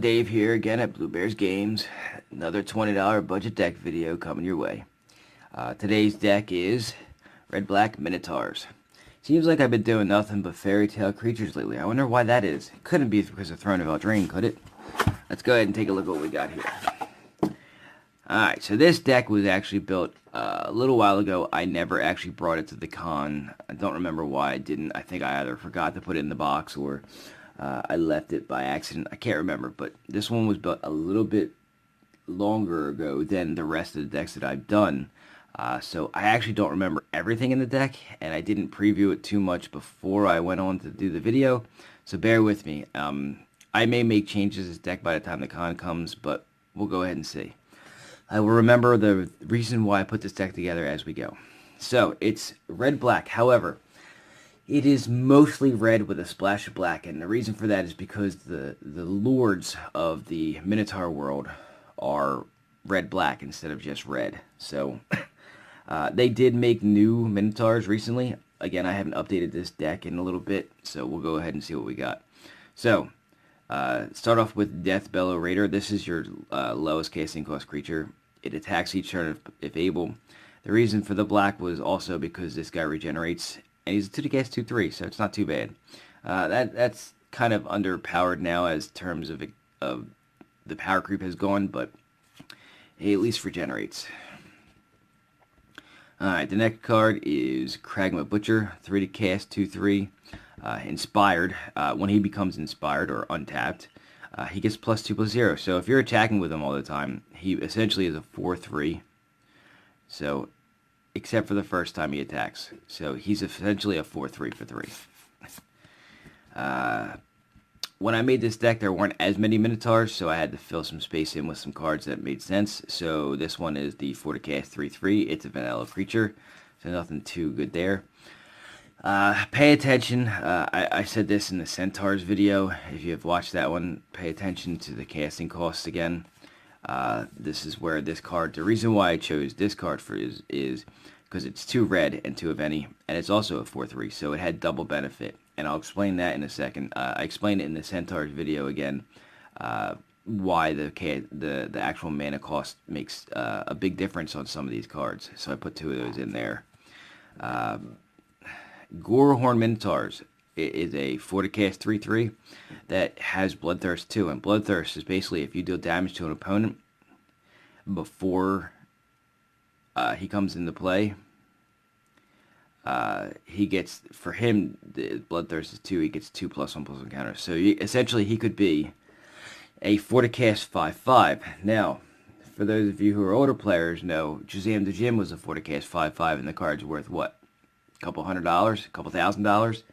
Dave here again at Blue Bears Games. Another $20 budget deck video coming your way. Today's deck is Red Black Minotaurs. Seems like I've been doing nothing but fairy tale creatures lately. I wonder why that is. It couldn't be because of Throne of Eldraine, could it? Let's go ahead and take a look at what we got here. Alright, so this deck was actually built a little while ago. I never actually brought it to the con. I don't remember why I didn't. I think I either forgot to put it in the box or I left it by accident. I can't remember, but this one was built a little bit longer ago than the rest of the decks that I've done. So I actually don't remember everything in the deck, and I didn't preview it too much before I went on to do the video. So bear with me. I may make changes to this deck by the time the con comes, but we'll go ahead and see. I will remember the reason why I put this deck together as we go. So it's red-black. However, it is mostly red with a splash of black, and the reason for that is because the lords of the Minotaur world are red-black instead of just red. So they did make new Minotaurs recently. Again, I haven't updated this deck in a little bit, so we'll go ahead and see what we got. So start off with Death Bellow Raider. This is your lowest casting cost creature. It attacks each turn if able. The reason for the black was also because this guy regenerates, and he's a 2 to cast 2/3, so it's not too bad. That's kind of underpowered now as terms of the power creep has gone, but he at least regenerates. Alright, the next card is Crag My Butcher, 3 to cast 2/3. Inspired. When he becomes inspired or untapped, he gets +2/+0. So if you're attacking with him all the time, he essentially is a 4/3. So, except for the first time he attacks. So he's essentially a 4/3 for 3. When I made this deck, there weren't as many Minotaurs, so I had to fill some space in with some cards that made sense. So this one is the 4 to cast 3/3. It's a vanilla creature, so nothing too good there. Pay attention. I said this in the Centaurs video. If you have watched that one, pay attention to the casting costs again. This is where this card, the reason why I chose this card for is because it's 2 red and 2 of any, and it's also a 4/3, so it had double benefit. And I'll explain that in a second. I explained it in the Centaurs video again, why the actual mana cost makes a big difference on some of these cards. So I put 2 of those in there. Goro Horn Minotaurs is a 4 to cast 3/3 that has Bloodthirst too. And Bloodthirst is basically if you deal damage to an opponent before he comes into play, he gets, for him, the Bloodthirst is 2, he gets 2+1/+1 counters. So essentially he could be a 4 to cast 5/5. Now, for those of you who are older players know, Shazam the Gym was a 4 to cast 5/5, and the card's worth what? Couple $100, couple $1,000.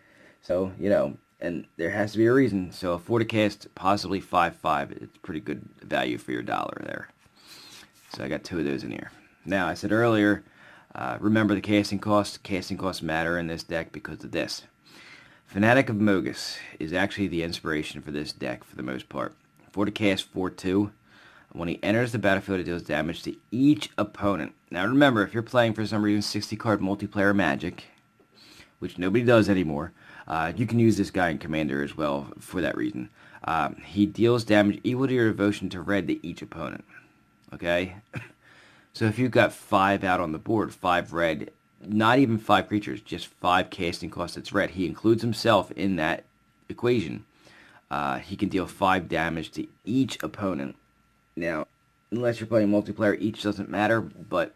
So, you know, and there has to be a reason. So a 4 to cast, possibly 5/5, it's pretty good value for your dollar there. So I got 2 of those in here. Now, I said earlier, remember the casting costs. Casting costs matter in this deck because of this. Fanatic of Mogus is actually the inspiration for this deck for the most part. 4 to cast 4/2. When he enters the battlefield, it deals damage to each opponent. Now remember, if you're playing for some reason 60-card multiplayer Magic, which nobody does anymore, you can use this guy in Commander as well for that reason. He deals damage equal to your devotion to red to each opponent. Okay? So if you've got 5 out on the board, 5 red, not even 5 creatures, just 5 casting costs that's red, he includes himself in that equation. He can deal 5 damage to each opponent. Now, unless you're playing multiplayer, each doesn't matter, but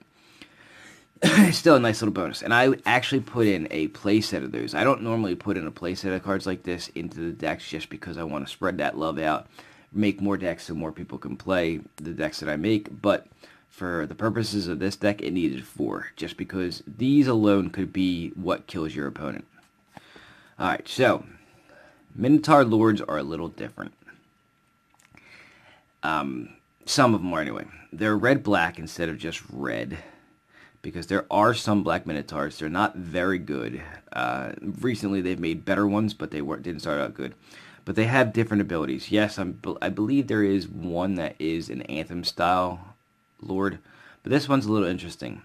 it's still a nice little bonus. And I actually put in a playset of those. I don't normally put in a playset of cards like this into the decks just because I want to spread that love out, make more decks so more people can play the decks that I make. But for the purposes of this deck, it needed 4, just because these alone could be what kills your opponent. Alright, so Minotaur Lords are a little different. Some of them are anyway. They're red-black instead of just red, because there are some black Minotaurs. They're not very good. Recently they've made better ones, but they didn't start out good. But they have different abilities. Yes, I believe there is one that is an Anthem-style Lord, but this one's a little interesting.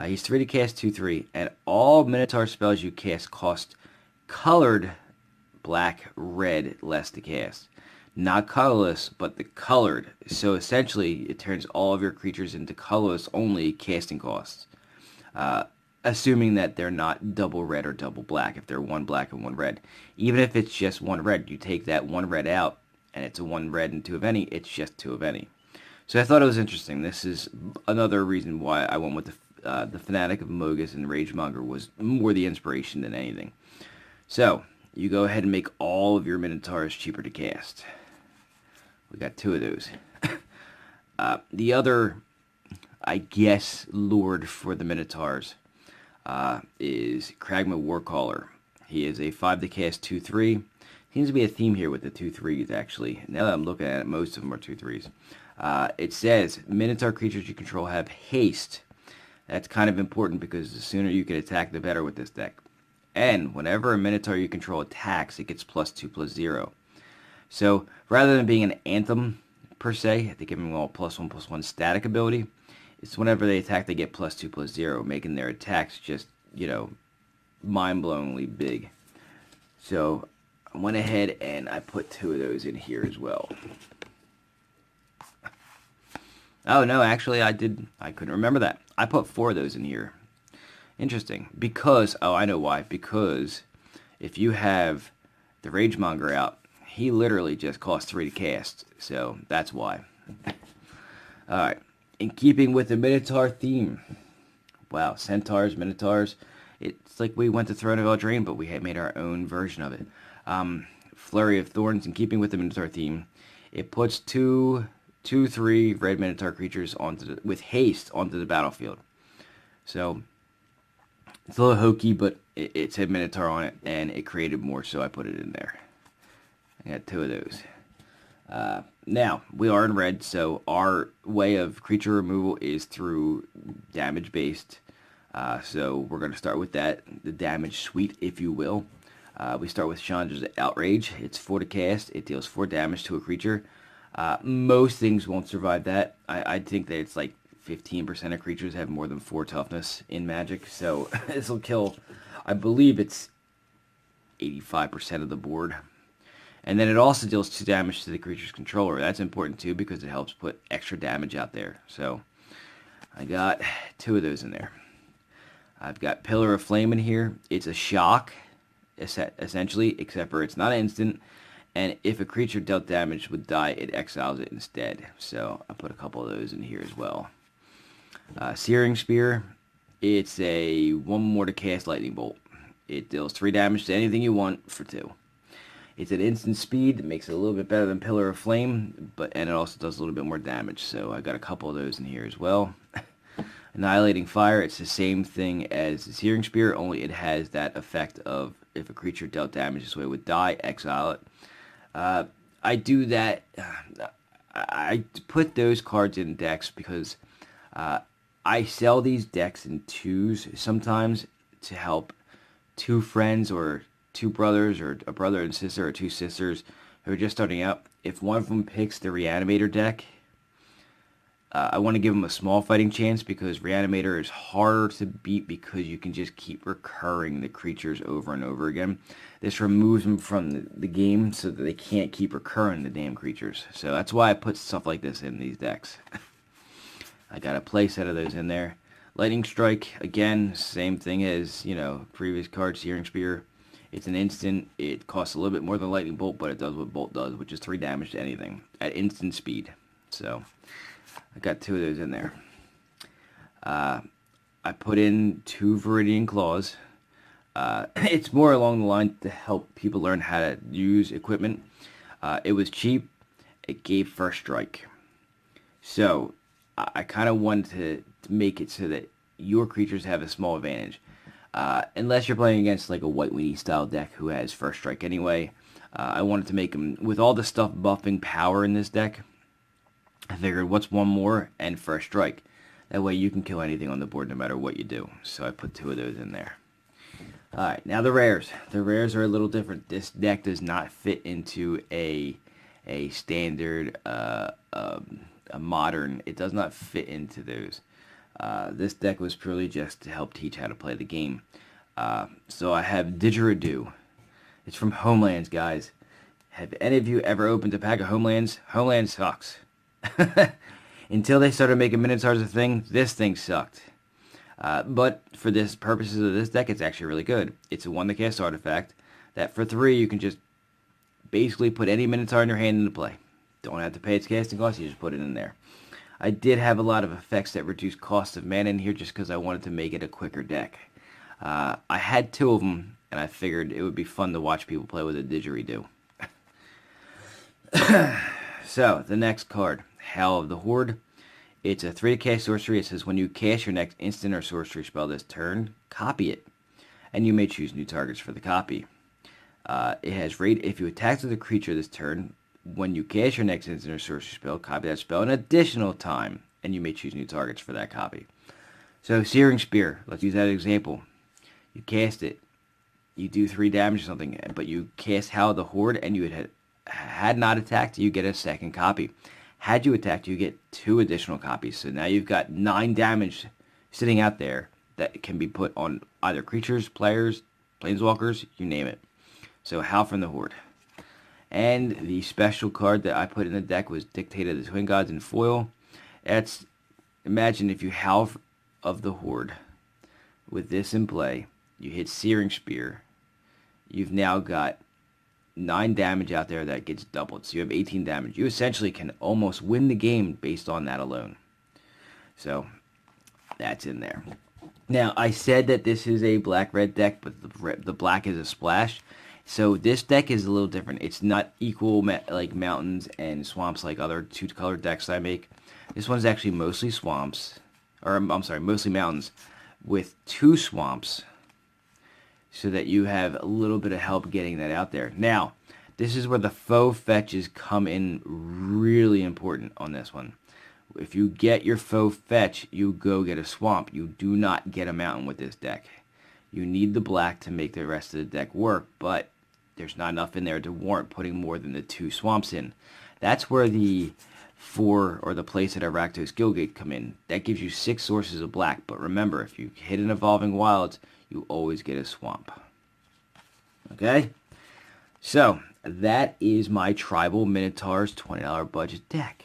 He's 3 to cast 2/3, and all Minotaur spells you cast cost colored black, red, less to cast. Not colorless, but the colored. So essentially, it turns all of your creatures into colorless only casting costs. Assuming that they're not double red or double black, if they're one black and one red. Even if it's just one red, you take that one red out, and it's a one red and two of any, it's just two of any. So I thought it was interesting. This is another reason why I went with the Fanatic of Mogus and Ragemonger was more the inspiration than anything. So, you go ahead and make all of your Minotaurs cheaper to cast. We got two of those. The other, I guess, lord for the Minotaurs is Crag My Warcaller. He is a 5 to cast 2/3. Seems to be a theme here with the 2/3s, actually. Now that I'm looking at it, most of them are 2/3s. It says, Minotaur creatures you control have haste. That's kind of important because the sooner you can attack, the better with this deck. And whenever a Minotaur you control attacks, it gets +2/+0. So, rather than being an Anthem, per se, they give them all +1/+1 static ability. It's whenever they attack, they get +2/+0, making their attacks just, mind-blowingly big. So, I went ahead and I put two of those in here as well. Oh, no, actually, I couldn't remember that. I put 4 of those in here. Interesting. Because, I know why. Because if you have the Ragemonger out, he literally just costs 3 to cast. So, that's why. Alright. In keeping with the Minotaur theme. Wow, Centaurs, Minotaurs. It's like we went to Throne of Eldraine, but we had made our own version of it. Flurry of Thorns, in keeping with the Minotaur theme. It puts 2/3 red Minotaur creatures with haste onto the battlefield. So, it's a little hokey, but it said Minotaur on it, and it created more, so I put it in there. I got 2 of those. Now, we are in red, so our way of creature removal is through damage-based. So we're going to start with that, the damage suite, if you will. We start with Chandra's Outrage. It's 4 to cast. It deals 4 damage to a creature. Most things won't survive that. I think that it's like 15% of creatures have more than 4 toughness in Magic. So this will kill, I believe it's 85% of the board. And then it also deals 2 damage to the creature's controller. That's important too because it helps put extra damage out there. So I got 2 of those in there. I've got Pillar of Flame in here. It's a shock, essentially, except for it's not instant. And if a creature dealt damage would die, it exiles it instead. So I put a couple of those in here as well. Searing Spear. It's a 1 more to cast Lightning Bolt. It deals 3 damage to anything you want for 2. It's an instant speed that makes it a little bit better than Pillar of Flame, and it also does a little bit more damage. So I got a couple of those in here as well. Annihilating Fire, it's the same thing as the Searing Spear, only it has that effect of if a creature dealt damage this way would die, exile it. I do that, I put those cards in decks because I sell these decks in 2s sometimes to help 2 friends or 2 brothers or a brother and sister or 2 sisters who are just starting out. If one of them picks the Reanimator deck, I want to give them a small fighting chance because Reanimator is harder to beat because you can just keep recurring the creatures over and over again. This removes them from the game so that they can't keep recurring the damn creatures. So that's why I put stuff like this in these decks. I got a play set of those in there. Lightning Strike, again, same thing as, previous card, Searing Spear. It's an instant. It costs a little bit more than Lightning Bolt, but it does what Bolt does, which is 3 damage to anything at instant speed. So I got 2 of those in there. I put in 2 Viridian Claws. It's more along the line to help people learn how to use equipment. It was cheap. It gave first strike. So I kind of wanted to make it so that your creatures have a small advantage. Unless you're playing against like a White Weenie style deck who has first strike anyway. I wanted to make them, with all the stuff buffing power in this deck, I figured what's 1 more and first strike. That way you can kill anything on the board no matter what you do. So I put 2 of those in there. Alright, now the rares. The rares are a little different. This deck does not fit into a standard, a modern. It does not fit into those. This deck was purely just to help teach how to play the game. So I have Didgeridoo. It's from Homelands, guys. Have any of you ever opened a pack of Homelands? Homeland sucks. Until they started making Minotaurs a thing, this thing sucked. But for this purposes of this deck, it's actually really good. It's a 1-cast artifact that for 3 you can just basically put any Minotaur in your hand into play. Don't have to pay its casting cost, you just put it in there. I did have a lot of effects that reduce cost of mana in here just because I wanted to make it a quicker deck. I had 2 of them, and I figured it would be fun to watch people play with a didgeridoo. So, the next card, Howl of the Horde. It's a 3-cast sorcery. It says when you cast your next instant or sorcery spell this turn, copy it. And you may choose new targets for the copy. It has rate. If you attack with a creature this turn, when you cast your next instant or sorcery spell, copy that spell an additional time. And you may choose new targets for that copy. So, Searing Spear. Let's use that example. You cast it. You do 3 damage or something, but you cast Howl of the Horde and you had not attacked, you get a second copy. Had you attacked, you get 2 additional copies. So now you've got 9 damage sitting out there that can be put on either creatures, players, planeswalkers, you name it. So Howl from the Horde. And the special card that I put in the deck was Dictate of the Twin Gods in foil. Imagine if you Howl of the Horde with this in play, you hit Searing Spear, you've now got 9 damage out there that gets doubled. So you have 18 damage. You essentially can almost win the game based on that alone. So that's in there. Now, I said that this is a black-red deck, but the black is a splash. So this deck is a little different. It's not equal like mountains and swamps like other 2-color decks I make. This one's actually mostly swamps. Or, I'm sorry, mostly mountains with 2 swamps, so that you have a little bit of help getting that out there. Now, this is where the faux fetches come in really important on this one. If you get your faux fetch, you go get a swamp. You do not get a mountain with this deck. You need the black to make the rest of the deck work, but there's not enough in there to warrant putting more than the 2 swamps in. That's where the 4 or the place at Rakdos Guildgate come in. That gives you 6 sources of black, but remember, if you hit an Evolving Wilds, you always get a swamp. Okay? So, that is my Tribal Minotaurs $20 budget deck.